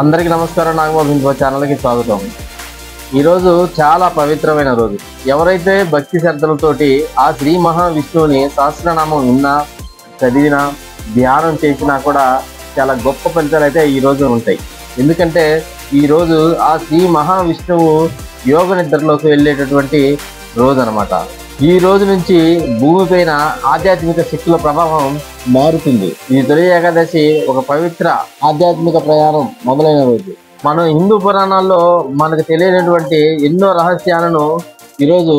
అందరికీ నమస్కారం. నాగబాబు ఇన్ఫో ఛానల్కి స్వాగతం. ఈరోజు చాలా పవిత్రమైన రోజు. ఎవరైతే భక్తి శ్రద్ధలతోటి ఆ శ్రీ మహావిష్ణువుని సహస్రనామం విన్నా, చదివినా, ధ్యానం చేసినా కూడా చాలా గొప్ప ఫలితాలు అయితే ఈరోజు ఉంటాయి. ఎందుకంటే ఈరోజు ఆ శ్రీ మహావిష్ణువు యోగ నిద్రలోకి వెళ్ళేటటువంటి రోజు అనమాట. ఈ రోజు నుంచి భూమిపైన ఆధ్యాత్మిక శక్తుల ప్రభావం మారుతుంది. ఈ తొలి ఏకాదశి ఒక పవిత్ర ఆధ్యాత్మిక ప్రయాణం మొదలైన రోజు. మనం హిందూ పురాణాల్లో మనకు తెలియనటువంటి ఎన్నో రహస్యాలను ఈరోజు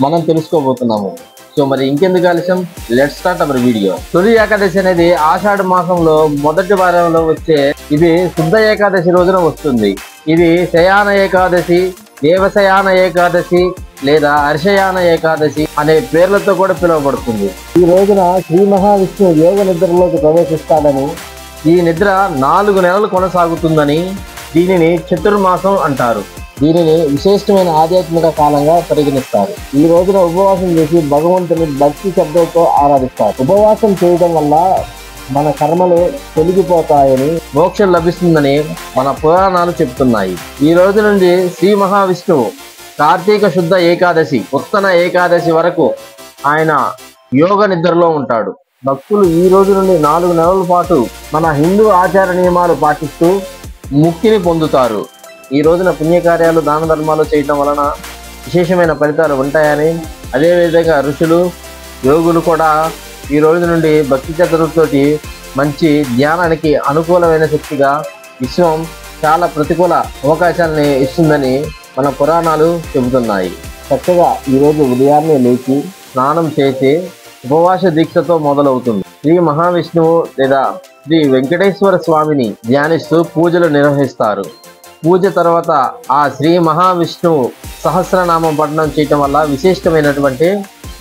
మనం తెలుసుకోబోతున్నాము. సో మరి ఇంకెందుకు ఆలస్యం, లెట్స్ స్టార్ట్ అవర్ వీడియో. తొలి ఏకాదశి అనేది ఆషాఢ మాసంలో మొదటి వారంలో వచ్చే ఇది శుద్ధ ఏకాదశి రోజున వస్తుంది. ఇది శయాన ఏకాదశి, దేవశయాన ఏకాదశి లేదా హర్షయాన ఏకాదశి అనే పేర్లతో కూడా పిలువబడుతుంది. ఈ రోజున శ్రీ మహావిష్ణువు యోగ నిద్రలోకి ప్రవేశిస్తాడని, ఈ నిద్ర 4 నెలలు కొనసాగుతుందని, దీనిని చతుర్మాసం అంటారు. దీనిని విశేషమైన ఆధ్యాత్మిక కాలంగా పరిగణిస్తారు. ఈ రోజున ఉపవాసం చేసి భగవంతుని భక్తి శబ్దంతో ఆరాధిస్తారు. ఉపవాసం చేయడం వల్ల మన కర్మలు తొలగిపోతాయని, మోక్షం లభిస్తుందని మన పురాణాలు చెబుతున్నాయి. ఈ రోజు నుండి శ్రీ మహావిష్ణువు కార్తీక శుద్ధ ఏకాదశి, ఉత్తన ఏకాదశి వరకు ఆయన యోగ నిద్రలో ఉంటాడు. భక్తులు ఈ రోజు నుండి 4 నెలల పాటు మన హిందూ ఆచార నియమాలు పాటిస్తూ ముక్తిని పొందుతారు. ఈ రోజున పుణ్యకార్యాలు, దాన ధర్మాలు చేయటం వలన విశేషమైన ఫలితాలు ఉంటాయని, అదేవిధంగా ఋషులు, యోగులు కూడా ఈ రోజు నుండి భక్తి శ్రద్ధలతోటి మంచి ధ్యానానికి అనుకూలమైన శక్తిగా విశ్వం చాలా ప్రతికూల అవకాశాలని ఇస్తుందని మన పురాణాలు చెబుతున్నాయి. చక్కగా ఈరోజు ఉదయాన్నే లేచి స్నానం చేసి ఉపవాస దీక్షతో మొదలవుతుంది. శ్రీ మహావిష్ణువు లేదా శ్రీ వెంకటేశ్వర స్వామిని ధ్యానిస్తూ పూజలు నిర్వహిస్తారు. పూజ తర్వాత ఆ శ్రీ మహావిష్ణువు సహస్రనామం పఠనం చేయటం వల్ల విశిష్టమైనటువంటి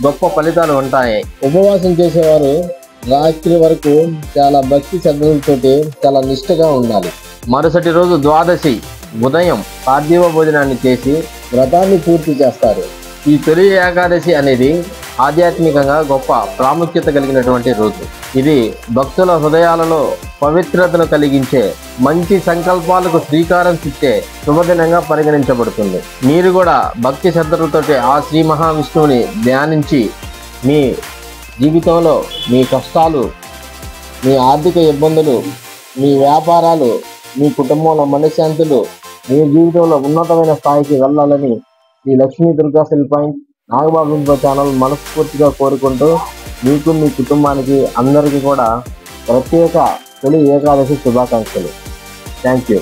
గొప్ప ఫలితాలు ఉంటాయి. ఉపవాసం చేసేవారు రాత్రి వరకు చాలా భక్తి శ్రద్ధలతోటి చాలా నిష్ఠగా ఉండాలి. మరుసటి రోజు ద్వాదశి ఉదయం పార్థివ భోజనాన్ని చేసి వ్రతాన్ని పూర్తి చేస్తారు. ఈ తొలి ఏకాదశి అనేది ఆధ్యాత్మికంగా గొప్ప ప్రాముఖ్యత కలిగినటువంటి రోజు. ఇది భక్తుల హృదయాలలో పవిత్రతను కలిగించే, మంచి సంకల్పాలకు శ్రీకారం చుట్టే శుభదినంగా పరిగణించబడుతుంది. మీరు కూడా భక్తి శ్రద్ధలతోటి ఆ శ్రీ మహావిష్ణువుని ధ్యానించి మీ జీవితంలో మీ కష్టాలు, మీ ఆర్థిక ఇబ్బందులు, మీ వ్యాపారాలు, మీ కుటుంబంలో మనశ్శాంతులు, మీ జీవితంలో ఉన్నతమైన స్థాయికి వెళ్ళాలని ఈ Lakshmi Durga cell point Nagababu info channel మనస్ఫూర్తిగా కోరుకుంటూ మీకు, మీ కుటుంబానికి అందరికీ కూడా ప్రత్యేక తొలి ఏకాదశి శుభాకాంక్షలు. Thank you.